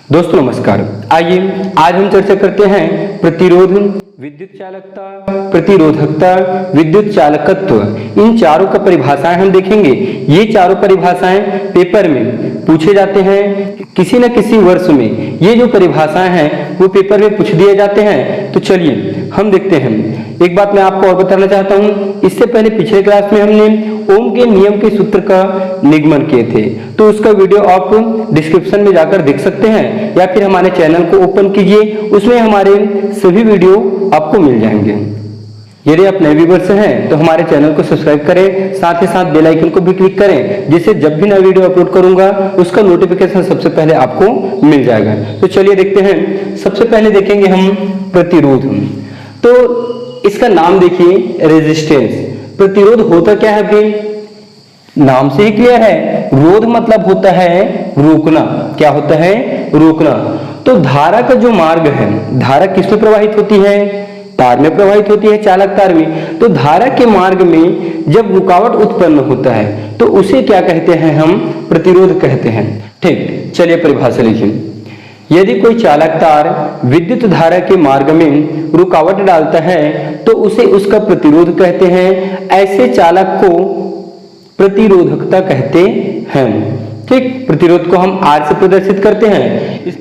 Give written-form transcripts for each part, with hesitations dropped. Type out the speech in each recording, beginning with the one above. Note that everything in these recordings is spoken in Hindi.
दोस्तों नमस्कार। आइए आज हम चर्चा करते हैं प्रतिरोध, विद्युत चालकता, प्रतिरोधकता, विद्युत चालकत्व। इन चारों का परिभाषाएं हम देखेंगे। ये चारों परिभाषाएं पेपर में पूछे जाते हैं किसी न किसी वर्ष में। ये जो परिभाषाएं हैं वो पेपर में पूछ दिए जाते हैं। तो चलिए हम देखते हैं। एक बात मैं आपको और बताना चाहता हूँ, इससे पहले पिछले क्लास में हमने ओम के नियम के सूत्र का निगमन किए थे, तो उसका वीडियो आप डिस्क्रिप्शन में जाकर देख सकते हैं या फिर हमारे चैनल को ओपन कीजिए, उसमें हमारे सभी वीडियो आपको मिल जाएंगे। यदि आप नए व्यूअर्स हैं तो हमारे चैनल को सब्सक्राइब करें, साथ ही साथ बेल आइकन को भी क्लिक करें, जिससे जब भी नया वीडियो अपलोड करूंगा उसका नोटिफिकेशन सबसे पहले आपको मिल जाएगा। तो चलिए देखते हैं। सबसे पहले देखेंगे हम प्रतिरोध। तो इसका नाम देखिए, रेजिस्टेंस। प्रतिरोध होता क्या है भाई? नाम से ही क्लियर है, रोध मतलब होता है रोकना। क्या होता है? रोकना। तो धारा का जो मार्ग है, धारा किसमें प्रवाहित होती है? तार में प्रवाहित होती है, चालक तार में। तो धारा के मार्ग में जब रुकावट उत्पन्न होता है तो उसे क्या कहते हैं? हम प्रतिरोध कहते हैं। ठीक, चलिए परिभाषा लिखिए। यदि कोई चालक तार विद्युत धारा के मार्ग में रुकावट डालता है तो उसे उसका प्रतिरोध कहते हैं। ऐसे चालक को प्रतिरोधकता कहते हैं। ठीक, प्रतिरोध को हम R से प्रदर्शित करते हैं।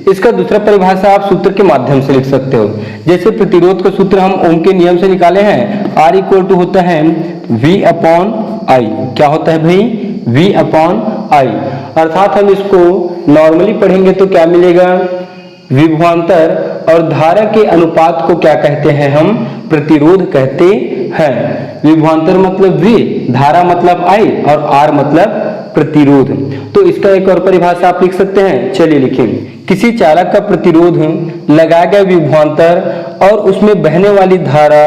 इसका दूसरा परिभाषा आप सूत्र के माध्यम से लिख सकते हो। जैसे प्रतिरोध का सूत्र हम ओम के नियम से निकाले हैं, R इक्वल टू होता है V अपॉन I। क्या होता है भाई? V upon I। अर्थात हम इसको नॉर्मली पढ़ेंगे तो क्या मिलेगा? विभवांतर और धारा के अनुपात को क्या कहते हैं? हम प्रतिरोध कहते हैं। विभवांतर मतलब V, धारा मतलब I और R मतलब प्रतिरोध। तो इसका एक और परिभाषा आप लिख सकते हैं। चलिए लिखें। किसी चालक का प्रतिरोध लगाया गया विभवांतर और उसमें बहने वाली धारा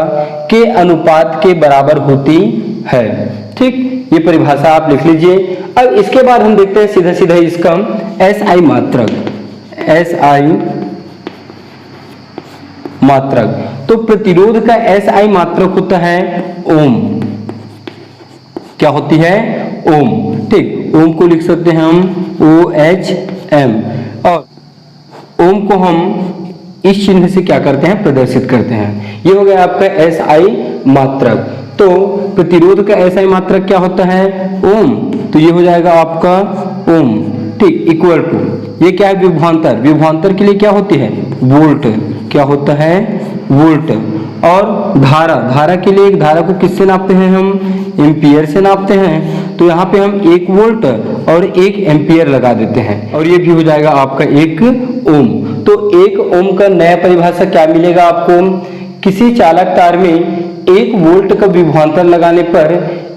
के अनुपात के बराबर होती है। ठीक, ये परिभाषा आप लिख लीजिए। अब इसके बाद हम देखते हैं सीधा सीधा इसका SI मात्रक। SI मात्रक, तो प्रतिरोध का SI मात्रक होता है ओम। क्या होती है? ओम। ठीक, ओम को लिख सकते हैं हम OHM, और ओम को हम इस चिन्ह से क्या करते हैं? प्रदर्शित करते हैं। ये हो गया आपका SI मात्रक। तो प्रतिरोध का SI मात्रक क्या होता है? ओम। तो ये हो जाएगा आपका ओम। ठीक, इक्वल टू, ये क्या है? विभवांतर। विभवांतर के लिए क्या होती है? वोल्ट। क्या होता है? वोल्ट। और धारा, धारा के लिए एक धारा को किससे नापते हैं? हम एम्पियर से नापते हैं। तो यहाँ पे हम 1 वोल्ट और 1 एम्पियर लगा देते हैं, और ये भी हो जाएगा आपका 1 ओम। तो 1 ओम का नया परिभाषा क्या मिलेगा आपको? किसी चालक तार में 1 वोल्ट का विभवांतर लगाने पर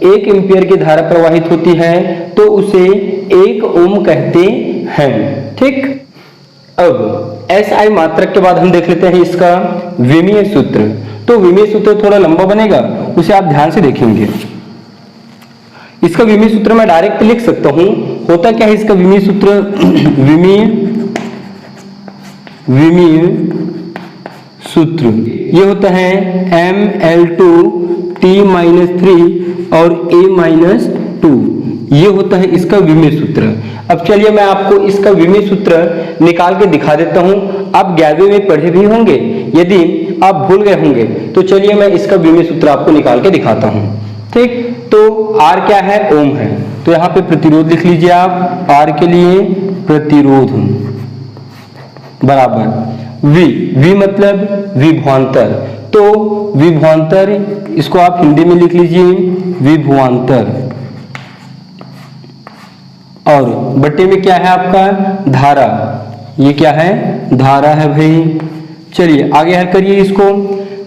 1 एम्पियर की धारा प्रवाहित होती है तो उसे 1 ओम कहते हैं। ठीक, अब SI मात्रक के बाद हम देख लेते हैं इसका विमीय सूत्र। तो विमीय सूत्र थोड़ा लंबा बनेगा, उसे आप ध्यान से देखेंगे। इसका विमीय सूत्र मैं डायरेक्ट लिख सकता हूं। होता क्या है इसका विमीय सूत्र? विमीय सूत्र ये होता है ML2T-3 और A-2। ये होता है इसका विमीय सूत्र। अब चलिए मैं आपको इसका विमीय सूत्र निकाल के दिखा देता हूं। आप 11वीं में पढ़े भी होंगे, यदि आप भूल गए होंगे तो चलिए मैं इसका विमीय सूत्र आपको निकाल के दिखाता हूं। ठीक, तो R क्या है? ओम है। तो यहाँ पे प्रतिरोध लिख लीजिए आप। R के लिए प्रतिरोध बराबर V मतलब विभवांतर। तो विभवांतर, इसको आप हिंदी में लिख लीजिए विभवांतर, और बट्टे में क्या है आपका? धारा। ये क्या है? धारा है भाई। चलिए आगे हल करिए इसको।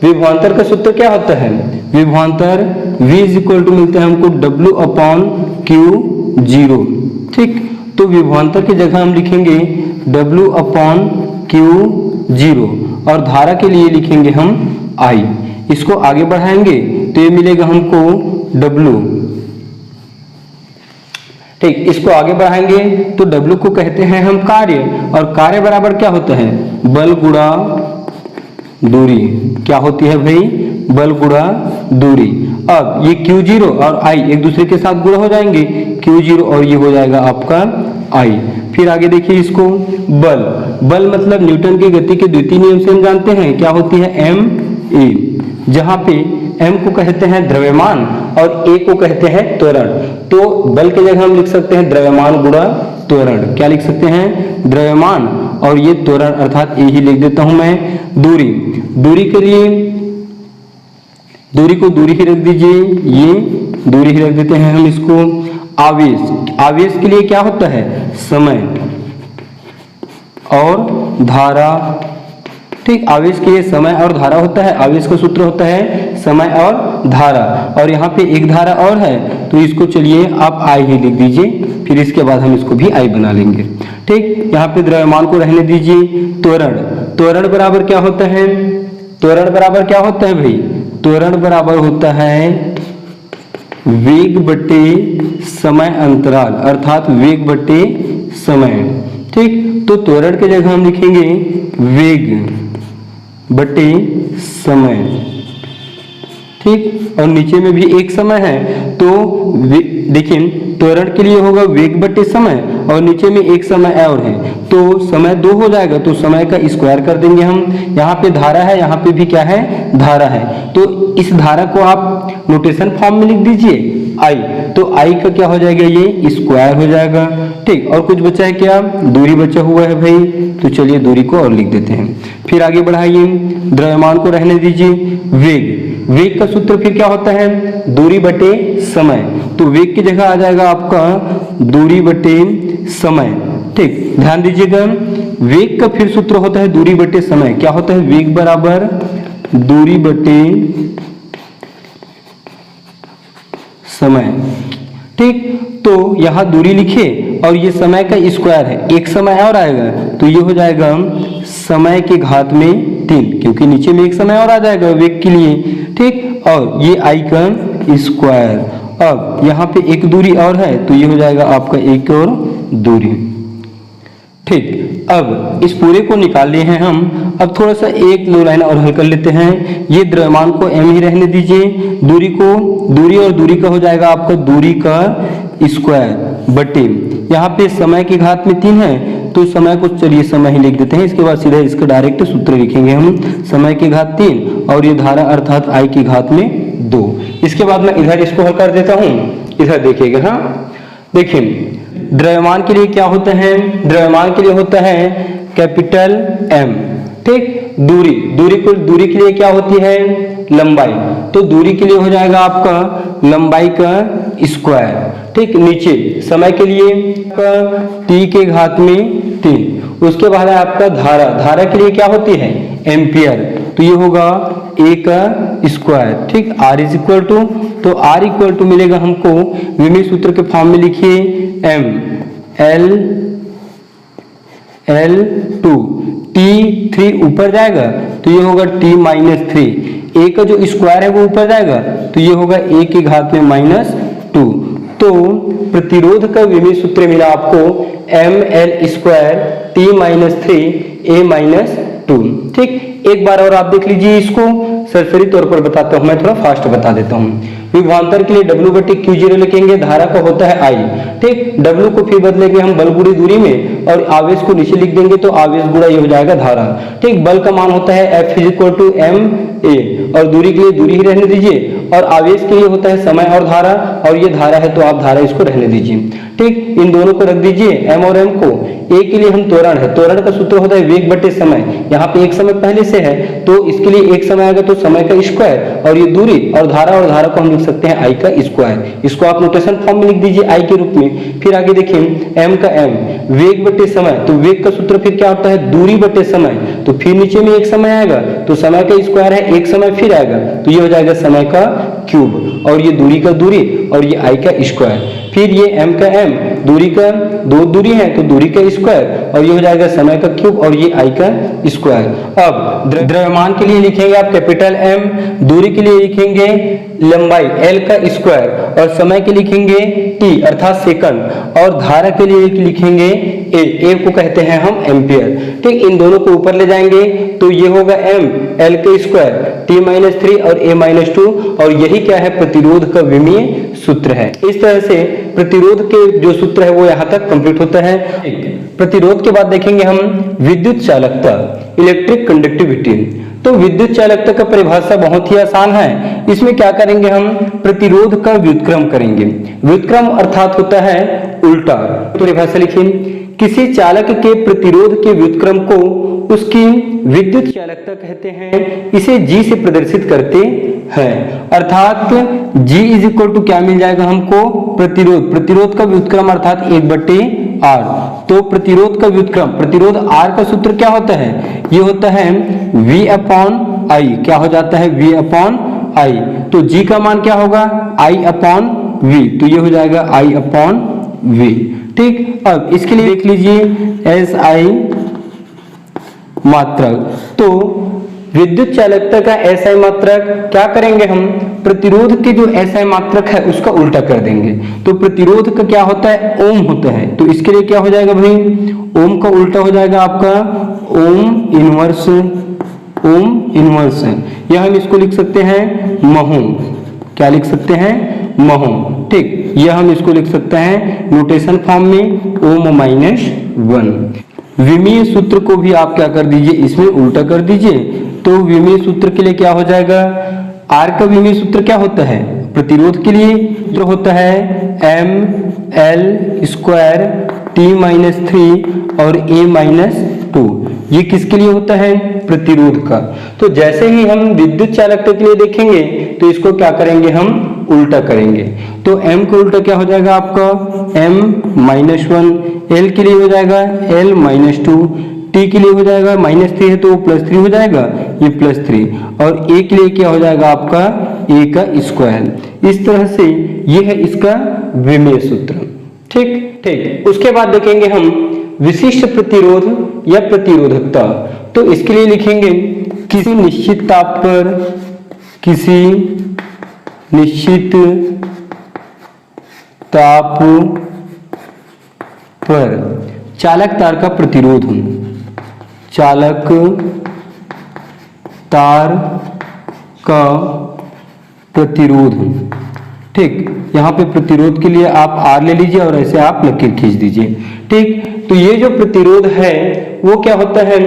विभवांतर का सूत्र क्या होता है? विभवांतर V इज इक्वल टू मिलता है हमको W अपॉन Q0। ठीक, तो विभवांतर की जगह हम लिखेंगे W अपॉन Q0 और धारा के लिए लिखेंगे हम I। इसको आगे बढ़ाएंगे तो ये मिलेगा हमको W। ठीक, इसको आगे बढ़ाएंगे तो W को कहते हैं हम कार्य, और कार्य बराबर क्या होता है? बल गुणा दूरी। क्या होती है भाई? बल गुणा दूरी। अब ये Q0 और I एक दूसरे के साथ गुणा हो जाएंगे, Q0 और ये हो जाएगा आपका I। फिर आगे देखिए इसको, बल, बल मतलब न्यूटन की गति के द्वितीय नियम से हम जानते हैं क्या होती है, एम ए, जहां पे m को कहते हैं द्रव्यमान और a को कहते हैं त्वरण। तो बल के जगह हम लिख सकते हैं द्रव्यमान गुणा त्वरण। क्या लिख सकते हैं, द्रव्यमान और ये त्वरण अर्थात a ही लिख देता हूं मैं। दूरी, दूरी के लिए दूरी को दूरी ही रख दीजिए, ये दूरी ही रख देते हैं हम इसको। आवेश, आवेश के लिए क्या होता है, समय और धारा। ठीक, आवेश के लिए समय और धारा होता है। आवेश का सूत्र होता है समय और धारा, और यहाँ पे एक धारा और है तो इसको चलिए आप आई ही लिख दीजिए, फिर इसके बाद हम इसको भी आई बना लेंगे। ठीक, यहाँ पे द्रव्यमान को रहने दीजिए। त्वरण, त्वरण बराबर क्या होता है, त्वरण बराबर क्या होता है भाई, त्वरण बराबर होता है वेग बटे समय अंतराल अर्थात वेग बटे समय। ठीक, तो त्वरण के जगह हम लिखेंगे वेग बटे समय। ठीक, और नीचे में भी एक समय है तो देखिए त्वरण के लिए होगा वेग बटे समय और नीचे में एक समय और है तो समय 2 हो जाएगा, तो समय का स्क्वायर कर देंगे हम। यहाँ पे धारा है, यहाँ पे भी क्या है, धारा है, तो इस धारा को आप नोटेशन फॉर्म में लिख दीजिए आई, तो आई का क्या हो जाएगा, ये स्क्वायर हो जाएगा। ठीक, और कुछ बचा है क्या, दूरी बचा हुआ है भाई, तो चलिए दूरी को और लिख देते हैं। फिर आगे बढ़ाइए, द्रव्यमान को रहने दीजिए। वेग, वेग का सूत्र फिर क्या होता है, दूरी बटे समय, तो वेग की जगह आ जाएगा आपका दूरी बटे समय। ठीक, ध्यान दीजिएगा, वेग का फिर सूत्र होता है दूरी बटे समय। क्या होता है, वेग बराबर दूरी बटे समय। ठीक, तो यहां दूरी लिखे और ये समय का स्क्वायर है, एक समय और आएगा तो ये हो जाएगा समय के घात में 3, क्योंकि नीचे में एक समय और आ जाएगा वेग के लिए। ठीक, और ये आई का स्क्वायर। अब यहाँ पे एक दूरी और है तो ये हो जाएगा आपका एक और दूरी। ठीक, अब इस पूरे को निकाल लिए हैं हम। अब थोड़ा सा एक दो लाइन और हल कर लेते हैं। ये द्रव्यमान को m ही रहने दीजिए, दूरी को, दूरी और दूरी का हो जाएगा आपका दूरी का स्क्वायर बटे, यहाँ पे समय की घात में 3 है तो समय को चलिए समय ही लिख देते हैं। इसके बाद सीधा इसका डायरेक्ट सूत्र लिखेंगे हम, समय की घात 3 और ये धारा अर्थात आई की घात में 2। इसके बाद मैं इधर इसको हल कर देता हूँ, इधर देखिएगा। हाँ देखिए, द्रव्यमान के लिए क्या होता है, द्रव्यमान के लिए होता है कैपिटल M। ठीक, दूरी, दूरी को, दूरी के लिए क्या होती है, लंबाई, तो दूरी के लिए हो जाएगा आपका लंबाई का स्क्वायर। ठीक, नीचे समय के लिए t के घात में 3। उसके बाद है आपका धारा, धारा के लिए क्या होती है, एम्पियर, तो ये होगा a का स्क्वायर। ठीक, r इज इक्वल टू, तो r इक्वल टू मिलेगा हमको विमीय सूत्र के फॉर्म में लिखिए m L2, T3 ऊपर जाएगा तो ये होगा T माइनस 3, a का जो स्क्वायर है वो ऊपर जाएगा तो ये होगा a की घात में -2। तो प्रतिरोध का विमीय सूत्र मिला आपको ml square T minus 3 a minus 2। ठीक, एक बार और आप देख लीजिए इसको, सरसरी तौर पर बताता हूं, मैं थोड़ा फास्ट बता देता हूं। विभवांतर के लिए W बटे Q0 लिखेंगे, धारा का होता है I। ठीक, W को फिर बदलेंगे हम बल गुणे दूरी में और आवेश को नीचे लिख देंगे तो आवेश गुणा ये हो जाएगा धारा। ठीक, बल का मान होता है F is equal to MA और दूरी के लिए दूरी ही रहने दीजिए और आवेश के लिए होता है समय और धारा, और ये धारा है तो आप धारा इसको रहने दीजिए। ठीक, इन दोनों को रख दीजिए M और M को। A के लिए हम त्वरण है, त्वरण का सूत्र होता है वेग बटे समय, यहाँ पे एक समय पहले से है तो इसके लिए एक समय आएगा तो समय का स्क्वायर, और ये दूरी और धारा को हम लिख सकते हैं I का स्क्वायर। इसको आप नोटेशन फॉर्म में लिख दीजिए I के रूप में। फिर आगे देखिए M का M, वेग बटे समय, तो वेग का सूत्र फिर क्या होता है, दूरी बटे समय, तो फिर नीचे में एक समय आएगा तो समय का स्क्वायर है, एक समय फिर आएगा तो ये हो जाएगा समय का क्यूब, और ये दूरी का दूरी और ये I का स्क्वायर। फिर ये M का M, दूरी का, दो दूरी है तो दूरी का स्क्वायर, और ये हो जाएगा समय का क्यूब और ये I का स्क्वायर। अब द्रव्यमान के लिए लिखेंगे आप कैपिटल M, दूरी के लिए लिखेंगे लंबाई L का स्क्वायर, और समय के लिखेंगे T अर्थात सेकंड, और धारा के लिए लिखेंगे A को कहते हैं हम एम्पियर। ठीक, इन दोनों को ऊपर ले जाएंगे तो ये होगा M L का स्क्वायर T माइनस 3 और A माइनस 2, और यही क्या है, प्रतिरोध का विमीय सूत्र है। इस तरह से प्रतिरोध के जो सूत्र है वो यहाँ तक कंप्लीट होता है। प्रतिरोध के बाद देखेंगे हम विद्युत चालकता, इलेक्ट्रिक कंडक्टिविटी। तो विद्युत चालकता का परिभाषा बहुत ही आसान है। इसमें क्या करेंगे हम, प्रतिरोध का व्युत्क्रम करेंगे। व्युत्क्रम अर्थात होता है उल्टा। तो परिभाषा लिखिए, किसी चालक के प्रतिरोध के व्युत्क्रम को उसकी विद्युत चालकता कहते हैं। इसे G से प्रदर्शित करते हैं, अर्थात G इज इक्वल टू क्या मिल जाएगा हमको, प्रतिरोध। प्रतिरोध का व्युत्क्रम अर्थात 1/R। तो प्रतिरोध का व्युत्क्रम, प्रतिरोध R का सूत्र क्या होता है, ये होता है V/I। क्या हो जाता है, V/I। तो G का मान क्या होगा, I/V। तो ये हो जाएगा I/V। ठीक, अब इसके लिए देख लीजिए SI मात्रक। तो विद्युत चालकता का SI मात्रक क्या करेंगे हम, प्रतिरोध के जो SI मात्रक है उसका उल्टा कर देंगे। तो प्रतिरोध का क्या होता है, ओम होता है। तो इसके लिए क्या हो जाएगा भाई, ओम का उल्टा हो जाएगा आपका ओम इनवर्स। ओम इनवर्स है, या हम इसको लिख सकते हैं महो। क्या लिख सकते हैं, महो। ठीक, यह हम इसको लिख सकते हैं नोटेशन फॉर्म में ओम-1। विमीय सूत्र को भी आप क्या कर दीजिए, इसमें उल्टा कर दीजिए। तो विमीय सूत्र के लिए क्या हो जाएगा, आर का विमीय सूत्र क्या होता है, प्रतिरोध के लिए सूत्र होता है mL² T-3 और A-2। ये किसके लिए होता है, प्रतिरोध का। तो जैसे ही हम विद्युत चालकता के लिए देखेंगे तो इसको क्या करेंगे, हम उल्टा करेंगे। तो m का उल्टा क्या हो जाएगा आपका m-1, L के लिए हो जाएगा L-2, T के लिए हो जाएगा -3 है तो +3 हो जाएगा, ये +3, और A के लिए क्या हो जाएगा आपका A का स्क्वायर। इस तरह से ये है इसका विमेय सूत्र। ठीक ठीक, उसके बाद देखेंगे हम विशिष्ट प्रतिरोध या प्रतिरोधकता। तो इसके लिए लिखेंगे किसी निश्चित ताप पर, किसी निश्चित ताप पर चालक तार का प्रतिरोध, चालक तार का प्रतिरोध। ठीक, यहाँ पे प्रतिरोध के लिए आप R ले लीजिए और ऐसे आप लकीर खींच दीजिए। ठीक, तो ये जो प्रतिरोध है वो क्या होता है,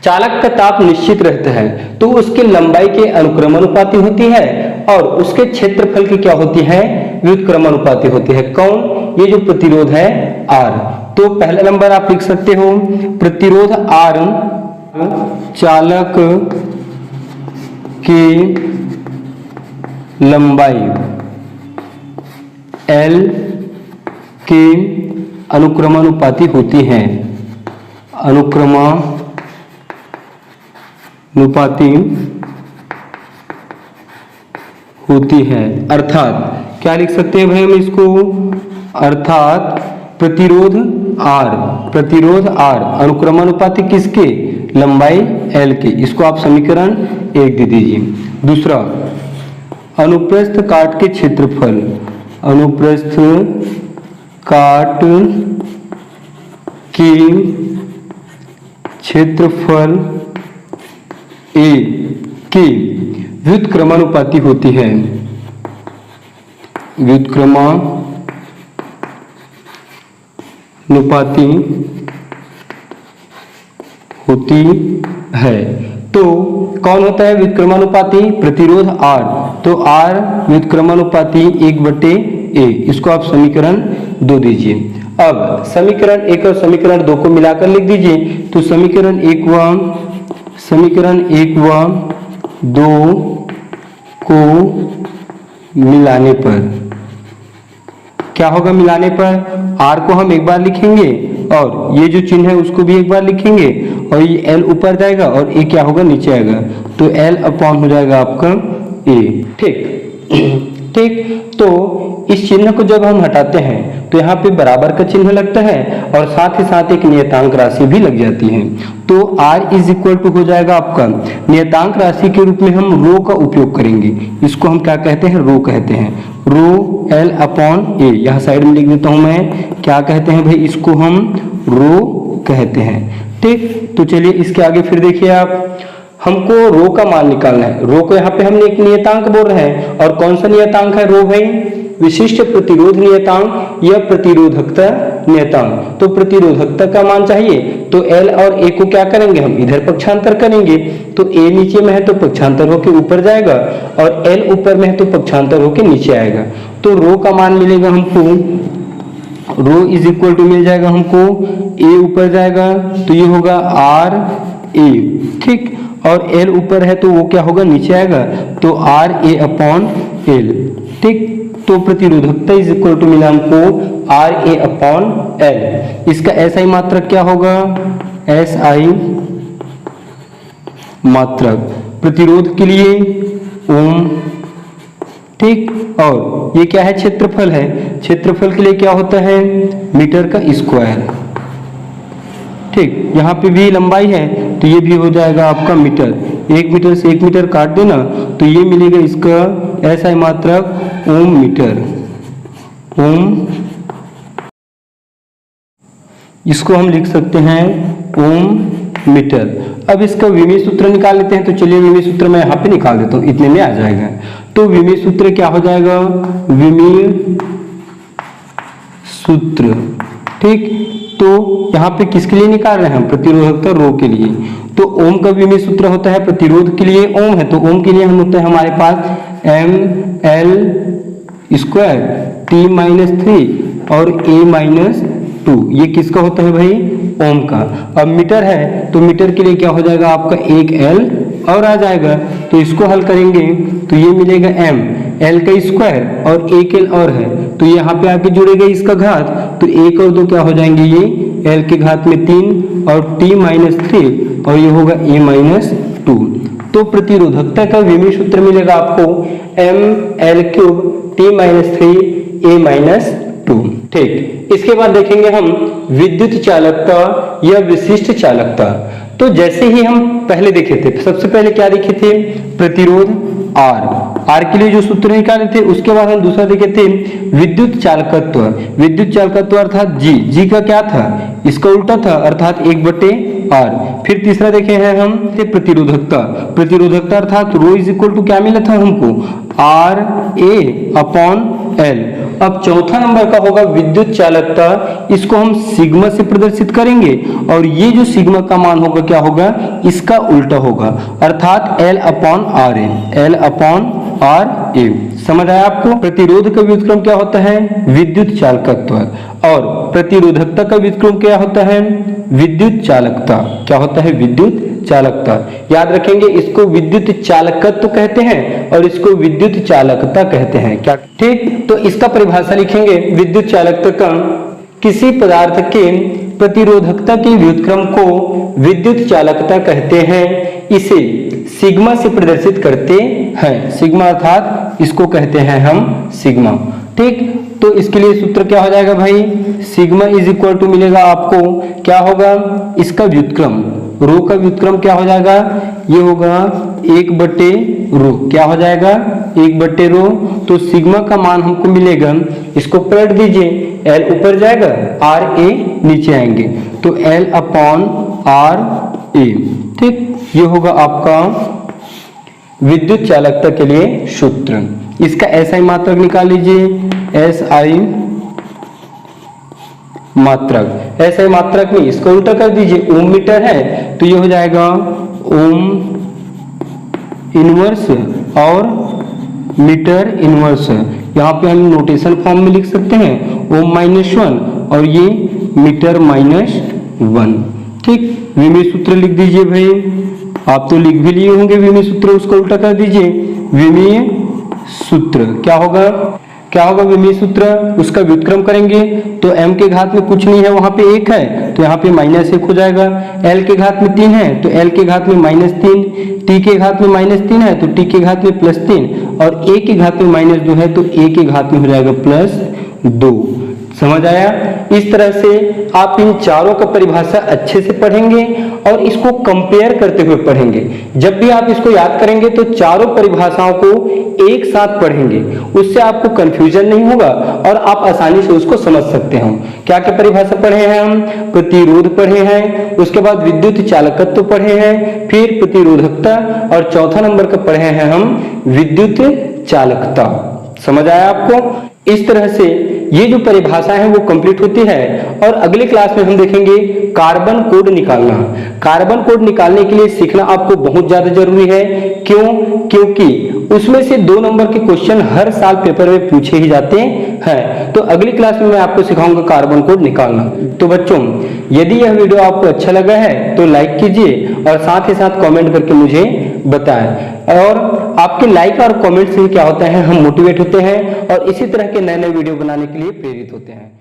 चालक का ताप निश्चित रहता है तो उसकी लंबाई के अनुक्रमानुपाती होती है और उसके क्षेत्रफल की क्या होती है, व्युत्क्रमानुपाती होती है। कौन, ये जो प्रतिरोध है R। तो पहला नंबर आप लिख सकते हो, प्रतिरोध R चालक की लंबाई L के अनुक्रमानुपाती होती है, अनुक्रमानुपाती होती है। अर्थात क्या लिख सकते हैं भाई हम इसको, अर्थात प्रतिरोध R अनुक्रमानुपाती किसके, लंबाई L के। इसको आप समीकरण 1 दे दीजिए। दूसरा, अनुप्रस्थ काट के क्षेत्रफल, अनुप्रस्थ काट की क्षेत्रफल A की व्युत्क्रमानुपाती होती है, व्युत्क्रमानुपाती होती है। तो कौन होता है व्युत्क्रमानुपाती, प्रतिरोध R। तो R व्युत्क्रमानुपाती 1/A। इसको आप समीकरण 2 दीजिए। अब समीकरण 1 और समीकरण 2 को मिलाकर लिख दीजिए। तो समीकरण 1 व 2 को मिलाने पर क्या होगा, मिलाने पर R को हम एक बार लिखेंगे और ये जो चिन्ह है उसको भी एक बार लिखेंगे और ये L ऊपर जाएगा और A क्या होगा, नीचे आएगा। तो L/, हो जाएगा आपका A। ठीक ठीक, तो इस चिन्ह को जब हम हटाते हैं तो यहाँ पे बराबर का चिन्ह लगता है और साथ ही साथ एक नियतांक राशि भी लग जाती है। तो R इज इक्वल टू हो जाएगा आपका, नियतांक राशि के रूप में हम रो का उपयोग करेंगे। इसको हम क्या कहते हैं, रो कहते हैं। रो L/A, यहाँ साइड में लिख देता हूं मैं, क्या कहते हैं भाई, इसको हम रो कहते हैं। ठीक, तो चलिए इसके आगे फिर देखिए आप, हमको रो का मान निकालना है। रो को यहाँ पे हमने एक नियतांक बोल रहे हैं, और कौन सा नियतांक है रो भाई, विशिष्ट प्रतिरोध नियतांक या प्रतिरोधकता नियतांक। तो प्रतिरोधकता का मान चाहिए तो L और A को क्या करेंगे, हम इधर पक्षांतर करेंगे। तो A नीचे में है तो पक्षांतर होके ऊपर जाएगा और L ऊपर में है तो पक्षांतर होके नीचे आएगा। तो रो का मान मिलेगा हमको, रो इज इक्वल टू मिल जाएगा हमको A ऊपर जाएगा तो ये होगा R A, ठीक, और L ऊपर है तो वो क्या होगा, नीचे आएगा तो RA अपॉन L, ठीक। तो प्रतिरोधकता इज इक्वल टू मिला हमको RA अपॉन L। इसका SI मात्रक क्या होगा, SI मात्रक प्रतिरोध के लिए ओम, ठीक, और ये क्या है, क्षेत्रफल है, क्षेत्रफल के लिए क्या होता है, मीटर का स्क्वायर, ठीक। यहाँ पे भी लंबाई है तो ये भी हो जाएगा आपका मीटर, 1 मीटर से 1 मीटर काट देना तो ये मिलेगा इसका SI मात्रक ओम मीटर, ओम, इसको हम लिख सकते हैं ओम मीटर। अब इसका विमीय सूत्र निकाल लेते हैं। तो चलिए विमीय सूत्र मैं यहाँ पे निकाल देता हूँ, इतने में आ जाएगा। तो विमीय सूत्र क्या हो जाएगा, विमीय सूत्र, ठीक। तो यहाँ पे किसके लिए निकाल रहे हैं हम, प्रतिरोधकता रो के लिए। तो ओम का विमीय सूत्र होता है, प्रतिरोध के लिए ओम है तो ओम के लिए हम होता है हमारे पास ml स्क्वायर T-3 और A-2, ये किसका होता है भाई, ओम का। अब मीटर है तो मीटर के लिए क्या हो जाएगा आपका 1L और आ जाएगा। तो इसको हल करेंगे तो ये मिलेगा m, L का स्क्वायर और 1L और है तो यहाँ पे आके जुड़ेगा इसका घात, तो 1 और 2 क्या हो जाएंगे, ये L के घात में 3 और T-3 और ये होगा A-2। तो प्रतिरोधकता का विमीय सूत्र मिलेगा आपको mL³ T-3 A-2, ठीक। इसके बाद देखेंगे हम विद्युत चालकता या विशिष्ट चालकता। तो जैसे ही हम पहले देखे थे, सबसे पहले क्या देखे थे, प्रतिरोध R के लिए जो सूत्र निकाले थे, उसके बाद हम दूसरा देखे थे विद्युत चालकत्व। विद्युत चालकत्व अर्थात G का क्या था, इसका उल्टा था अर्थात 1/R। फिर तीसरा देखे हैं हम प्रतिरोधकता। प्रतिरोधकता अर्थात रो इज इक्वल टू क्या मिला था हमको, RA अपॉन L। अब चौथा नंबर का होगा विद्युत चालकता, इसको हम सिग्मा से प्रदर्शित करेंगे और ये जो सिग्मा का मान होगा क्या होगा, इसका उल्टा होगा अर्थात L upon RA, L upon RA। समझ आया आपको। प्रतिरोध का व्युत्क्रम क्या होता है, विद्युत चालकत्व, और प्रतिरोधकता का व्युत्क्रम क्या होता है, विद्युत चालकता। क्या होता है, विद्युत चालकता। याद रखेंगे, इसको विद्युत चालकत्व कहते हैं और इसको विद्युत चालकता कहते हैं, क्या, ठीक। तो इसका परिभाषा लिखेंगे विद्युत चालकता का, किसी पदार्थ के प्रतिरोधकता के व्युत्क्रम को विद्युत चालकता कहते हैं, इसे सिग्मा से प्रदर्शित करते हैं। सिग्मा अर्थात इसको कहते हैं हम सिग्मा, ठीक। तो इसके लिए सूत्र क्या हो जाएगा भाई, सिग्मा इज इक्वल टू मिलेगा आपको, क्या होगा, इसका व्युत्क्रम, रो का व्युत्क्रम क्या हो जाएगा, ये होगा 1/रो, क्या हो जाएगा 1/रो। तो सिग्मा का मान हमको मिलेगा, इसको पलट दीजिए, L ऊपर जाएगा RA नीचे आएंगे तो L अपॉन RA, ठीक। ये होगा आपका विद्युत चालकता के लिए सूत्र। इसका SI मात्रक निकाल लीजिए, SI मात्रक, SI मात्रक में इसको उल्टा कर दीजिए, ओम मीटर है तो ये हो जाएगा ओम इनवर्स और मीटर इनवर्स। यहाँ पे हम नोटेशन फॉर्म में लिख सकते हैं ओम -1 और ये मीटर -1, ठीक। विमीय सूत्र लिख दीजिए भाई, आप तो लिख भी लिए होंगे विमीय सूत्र, उसको उल्टा कर दीजिए, विमीय सूत्र क्या होगा, क्या होगा विमीय सूत्र, उसका व्युत्क्रम करेंगे तो m के घात में कुछ नहीं है, वहां पे 1 है तो यहाँ पे -1 हो जाएगा। l के घात में 3 है तो l के घात में -3, t के घात में -3 है तो t के घात में +3 और a के घात में -2 है तो a के घात में हो जाएगा +2। समझ आया। इस तरह से आप इन चारों का परिभाषा अच्छे से पढ़ेंगे और इसको कंपेयर करते हुए पढ़ेंगे। जब भी आप इसको याद करेंगे तो चारों परिभाषाओं को एक साथ पढ़ेंगे, उससे आपको कंफ्यूजन नहीं होगा और आप आसानी से उसको समझ सकते हो। क्या क्या परिभाषा पढ़े हैं हम, प्रतिरोध पढ़े हैं, उसके बाद विद्युत चालकत्व पढ़े हैं, फिर प्रतिरोधकता और चौथा नंबर का पढ़े हैं हम विद्युत चालकता। समझ आया आपको। इस तरह से ये जो परिभाषा है वो कंप्लीट होती है। और अगले क्लास में हम देखेंगे कार्बन कोड निकालना। कार्बन कोड निकालने के लिए सीखना आपको बहुत ज्यादा जरूरी है। क्यों? क्योंकि उसमें से 2 नंबर के क्वेश्चन हर साल पेपर में पूछे ही जाते हैं। तो अगली क्लास में मैं आपको सिखाऊंगा कार्बन कोड निकालना। तो बच्चों, यदि यह वीडियो आपको अच्छा लगा है तो लाइक कीजिए और साथ ही साथ कमेंट करके मुझे बताएं। और आपके लाइक और कमेंट से क्या होता है, हम मोटिवेट होते हैं और इसी तरह के नए नए वीडियो बनाने के लिए प्रेरित होते हैं।